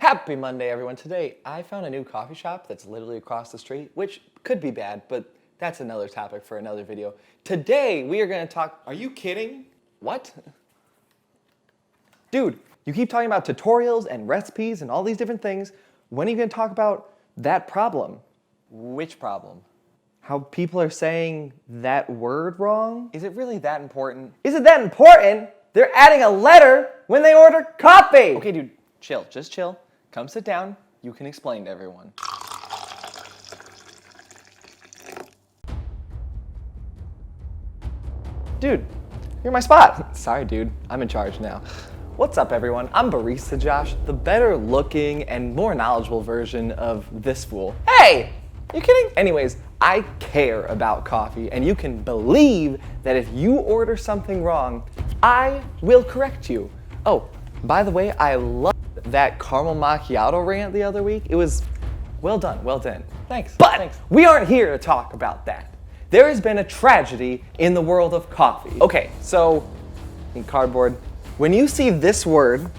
Happy Monday, everyone. Today, I found a new coffee shop that's literally across the street, which could be bad, but that's another topic for another video. Today, we are going to talk... Are you kidding? What? Dude, you keep talking about tutorials and recipes and all these different things. When are you going to talk about that problem? Which problem? How people are saying that word wrong? Is it really that important? Is it that important? They're adding a letter when they order coffee! Okay, dude, chill. Just chill. Come sit down. You can explain to everyone. Dude, you're my spot. Sorry, dude. I'm in charge now. What's up, everyone? I'm Barista Josh, the better looking and more knowledgeable version of this fool. Hey! You kidding? Anyways, I care about coffee, and you can believe that if you order something wrong, I will correct you. Oh, by the way, I loved that caramel macchiato rant the other week. It was well done, well done. Thanks. But we aren't here to talk about that. There has been a tragedy in the world of coffee. Okay, so, in cardboard, when you see this word,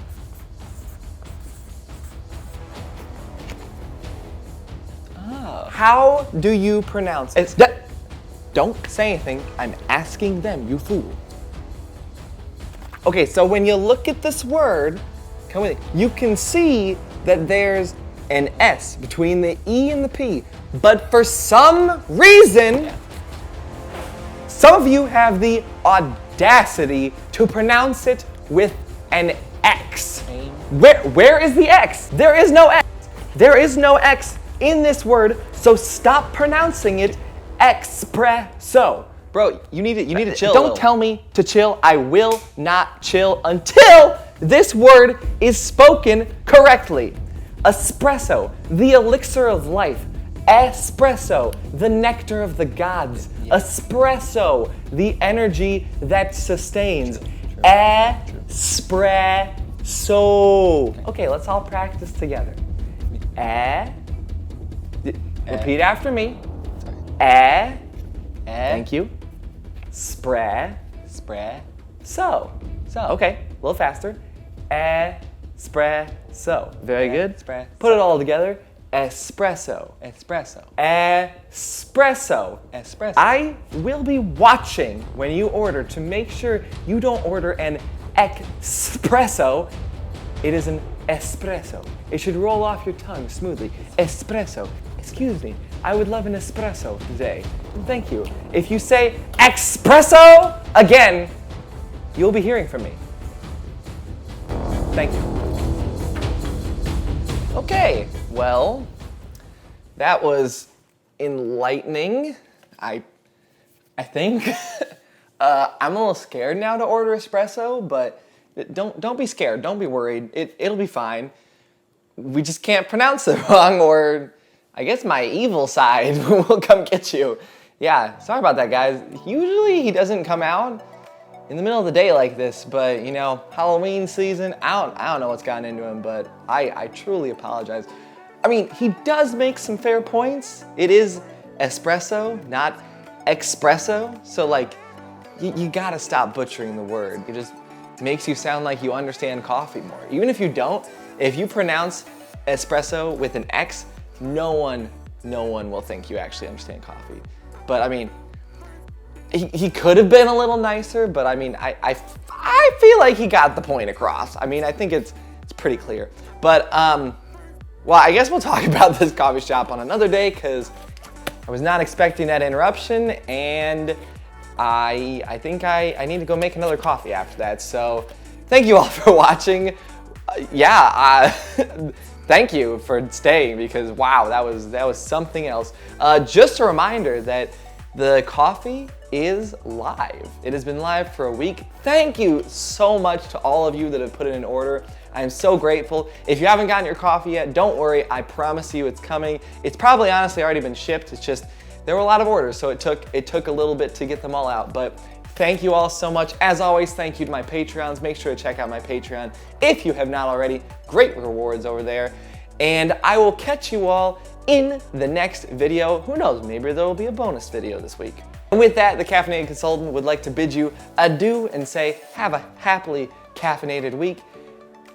how do you pronounce it? Don't say anything. I'm asking them, you fool. Okay, so when you look at this word, come with me, you can see that there's an S between the E and the P. But for some reason, some of you have the audacity to pronounce it with an X. Where is the X? There is no X. There is no X in this word, so stop pronouncing it Expresso. Bro, you need to chill. Don't tell me to chill. I will not chill until this word is spoken correctly. Espresso, the elixir of life. Espresso, the nectar of the gods. Espresso, the energy that sustains. Espresso. Okay, let's all practice together. Repeat after me. Thank you. So. Okay, a little faster. Espresso. Very good. Espresso. Put it all together. Espresso. Espresso. Espresso. Espresso. I will be watching when you order to make sure you don't order an espresso. It is an espresso. It should roll off your tongue smoothly. Espresso. Excuse me, I would love an espresso today. Thank you. If you say espresso again, you'll be hearing from me. Thank you. Okay, well, that was enlightening, I think. I'm a little scared now to order espresso, but don't be scared, don't be worried. It'll be fine. We just can't pronounce it wrong, or I guess my evil side will come get you. Yeah, sorry about that, guys. Usually he doesn't come out in the middle of the day like this, but you know, Halloween season, I don't know what's gotten into him, but I truly apologize. I mean, he does make some fair points. It is espresso, not expresso, so like, you gotta stop butchering the word. It just makes you sound like you understand coffee more. Even if you don't, if you pronounce espresso with an X, no one will think you actually understand coffee. But I mean, he could have been a little nicer, but I mean, I feel like he got the point across. I mean, I think it's pretty clear. But, well, I guess we'll talk about this coffee shop on another day, because I was not expecting that interruption, and I think I need to go make another coffee after that. So thank you all for watching. Thank you for staying, because wow, that was something else. Just a reminder that the coffee is live. It has been live for a week. Thank you so much to all of you that have put in an order. I am so grateful. If you haven't gotten your coffee yet, don't worry. I promise you it's coming. It's probably honestly already been shipped. It's just there were a lot of orders, so it took a little bit to get them all out. But thank you all so much. As always, thank you to my Patreons. Make sure to check out my Patreon if you have not already. Great rewards over there. And I will catch you all in the next video. Who knows, maybe there will be a bonus video this week. And with that, the Caffeinated Consultant would like to bid you adieu and say have a happily caffeinated week.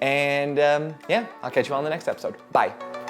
And yeah, I'll catch you on the next episode. Bye.